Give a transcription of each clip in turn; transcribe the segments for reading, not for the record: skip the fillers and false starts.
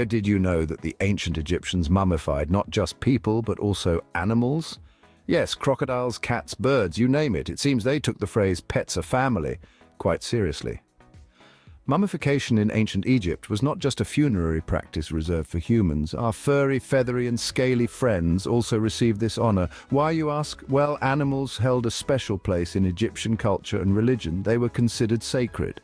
Did you know that the ancient Egyptians mummified not just people, but also animals? Yes, crocodiles, cats, birds, you name it. It seems they took the phrase "pets are family" quite seriously. Mummification in ancient Egypt was not just a funerary practice reserved for humans. Our furry, feathery and scaly friends also received this honor. Why, you ask? Well, animals held a special place in Egyptian culture and religion. They were considered sacred,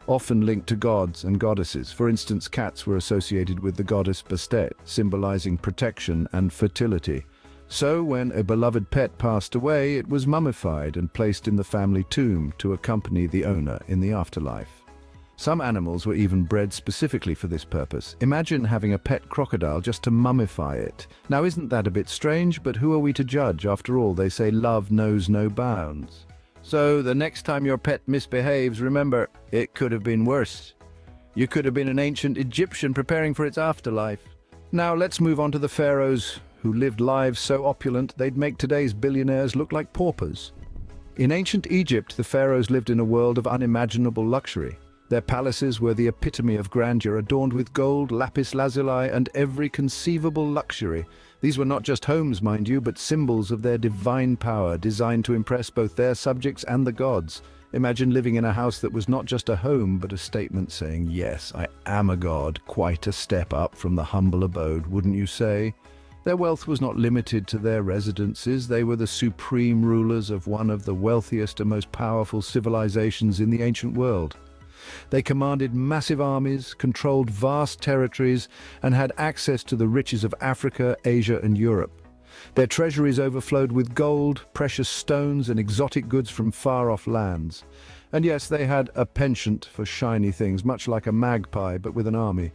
often linked to gods and goddesses. For instance, cats were associated with the goddess Bastet, symbolizing protection and fertility. So, when a beloved pet passed away, it was mummified and placed in the family tomb to accompany the owner in the afterlife. Some animals were even bred specifically for this purpose. Imagine having a pet crocodile just to mummify it. Now, isn't that a bit strange? But who are we to judge? After all, they say love knows no bounds. So, the next time your pet misbehaves, remember, it could have been worse. You could have been an ancient Egyptian preparing for its afterlife. Now, let's move on to the pharaohs, who lived lives so opulent they'd make today's billionaires look like paupers. In ancient Egypt, the pharaohs lived in a world of unimaginable luxury. Their palaces were the epitome of grandeur, adorned with gold, lapis lazuli, and every conceivable luxury. These were not just homes, mind you, but symbols of their divine power, designed to impress both their subjects and the gods. Imagine living in a house that was not just a home, but a statement saying, "Yes, I am a god," quite a step up from the humble abode, wouldn't you say? Their wealth was not limited to their residences. They were the supreme rulers of one of the wealthiest and most powerful civilizations in the ancient world. They commanded massive armies, controlled vast territories, and had access to the riches of Africa, Asia, and Europe. Their treasuries overflowed with gold, precious stones, and exotic goods from far-off lands. And yes, they had a penchant for shiny things, much like a magpie, but with an army.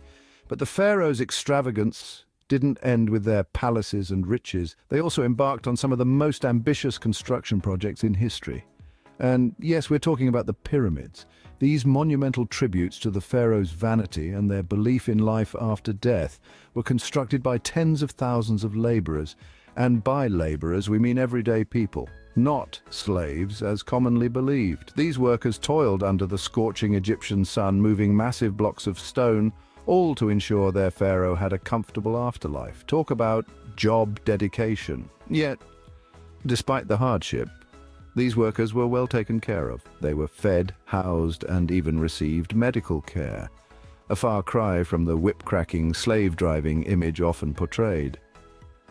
But the pharaohs' extravagance didn't end with their palaces and riches. They also embarked on some of the most ambitious construction projects in history. And yes, we're talking about the pyramids. These monumental tributes to the pharaohs' vanity and their belief in life after death were constructed by tens of thousands of laborers. And by laborers, we mean everyday people, not slaves as commonly believed. These workers toiled under the scorching Egyptian sun, moving massive blocks of stone, all to ensure their pharaoh had a comfortable afterlife. Talk about job dedication. Yet, despite the hardship, these workers were well taken care of. They were fed, housed, and even received medical care. A far cry from the whip-cracking, slave-driving image often portrayed.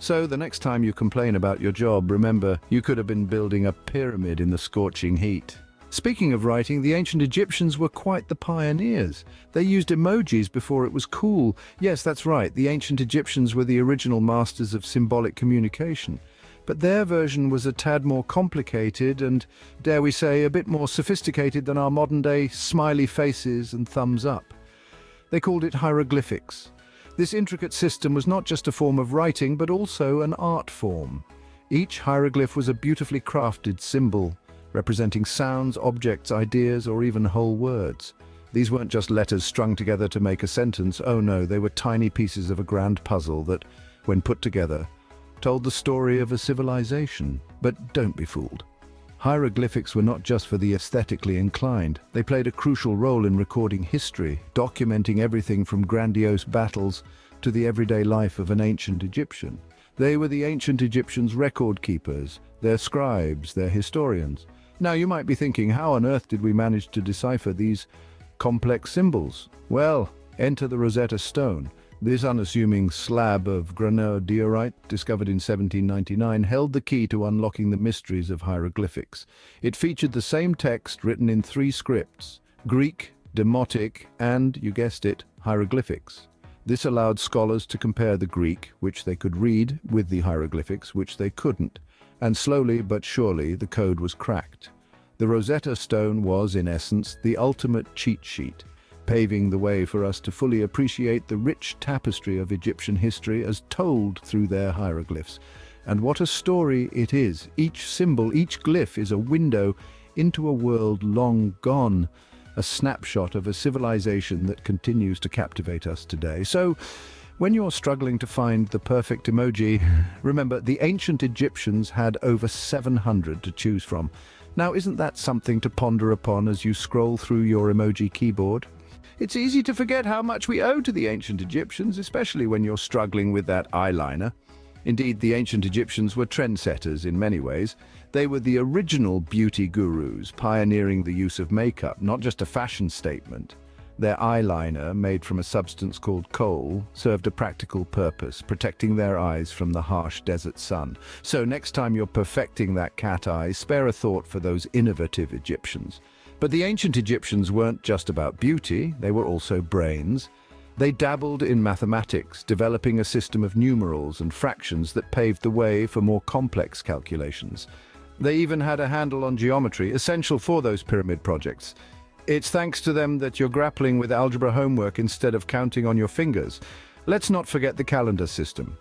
So the next time you complain about your job, remember, you could have been building a pyramid in the scorching heat. Speaking of writing, the ancient Egyptians were quite the pioneers. They used emojis before it was cool. Yes, that's right, the ancient Egyptians were the original masters of symbolic communication. But their version was a tad more complicated and, dare we say, a bit more sophisticated than our modern-day smiley faces and thumbs up. They called it hieroglyphics. This intricate system was not just a form of writing, but also an art form. Each hieroglyph was a beautifully crafted symbol, representing sounds, objects, ideas, or even whole words. These weren't just letters strung together to make a sentence. Oh no, they were tiny pieces of a grand puzzle that, when put together, told the story of a civilization. But don't be fooled. Hieroglyphics were not just for the aesthetically inclined. They played a crucial role in recording history, documenting everything from grandiose battles to the everyday life of an ancient Egyptian. They were the ancient Egyptians' record keepers, their scribes, their historians. Now you might be thinking, how on earth did we manage to decipher these complex symbols? Well, enter the Rosetta Stone. This unassuming slab of granite diorite, discovered in 1799, held the key to unlocking the mysteries of hieroglyphics. It featured the same text written in 3 scripts: Greek, Demotic, and, you guessed it, hieroglyphics. This allowed scholars to compare the Greek, which they could read, with the hieroglyphics, which they couldn't. And slowly but surely, the code was cracked. The Rosetta Stone was, in essence, the ultimate cheat sheet, paving the way for us to fully appreciate the rich tapestry of Egyptian history as told through their hieroglyphs. And what a story it is! Each symbol, each glyph is a window into a world long gone, a snapshot of a civilization that continues to captivate us today. So, when you're struggling to find the perfect emoji, remember, the ancient Egyptians had over 700 to choose from. Now, isn't that something to ponder upon as you scroll through your emoji keyboard? It's easy to forget how much we owe to the ancient Egyptians, especially when you're struggling with that eyeliner. Indeed, the ancient Egyptians were trendsetters in many ways. They were the original beauty gurus, pioneering the use of makeup, not just a fashion statement. Their eyeliner, made from a substance called kohl, served a practical purpose, protecting their eyes from the harsh desert sun. So next time you're perfecting that cat eye, spare a thought for those innovative Egyptians. But the ancient Egyptians weren't just about beauty, they were also brains. They dabbled in mathematics, developing a system of numerals and fractions that paved the way for more complex calculations. They even had a handle on geometry, essential for those pyramid projects. It's thanks to them that you're grappling with algebra homework instead of counting on your fingers. Let's not forget the calendar system.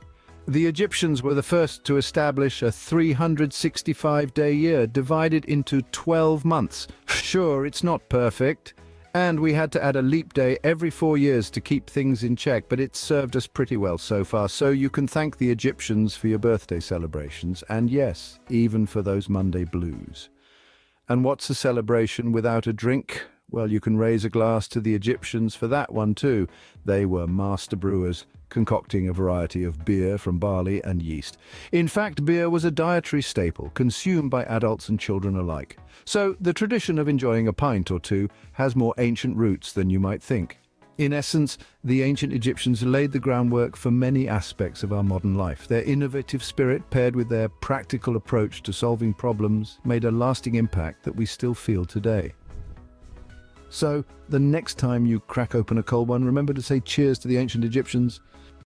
The Egyptians were the first to establish a 365-day year divided into 12 months. Sure, it's not perfect, and we had to add a leap day every 4 years to keep things in check, but it's served us pretty well so far. So you can thank the Egyptians for your birthday celebrations, and yes, even for those Monday blues. And what's a celebration without a drink? Well, you can raise a glass to the Egyptians for that one too. They were master brewers, concocting a variety of beer from barley and yeast. In fact, beer was a dietary staple, consumed by adults and children alike. So the tradition of enjoying a pint or two has more ancient roots than you might think. In essence, the ancient Egyptians laid the groundwork for many aspects of our modern life. Their innovative spirit, paired with their practical approach to solving problems, made a lasting impact that we still feel today. So, the next time you crack open a cold one, remember to say cheers to the ancient Egyptians.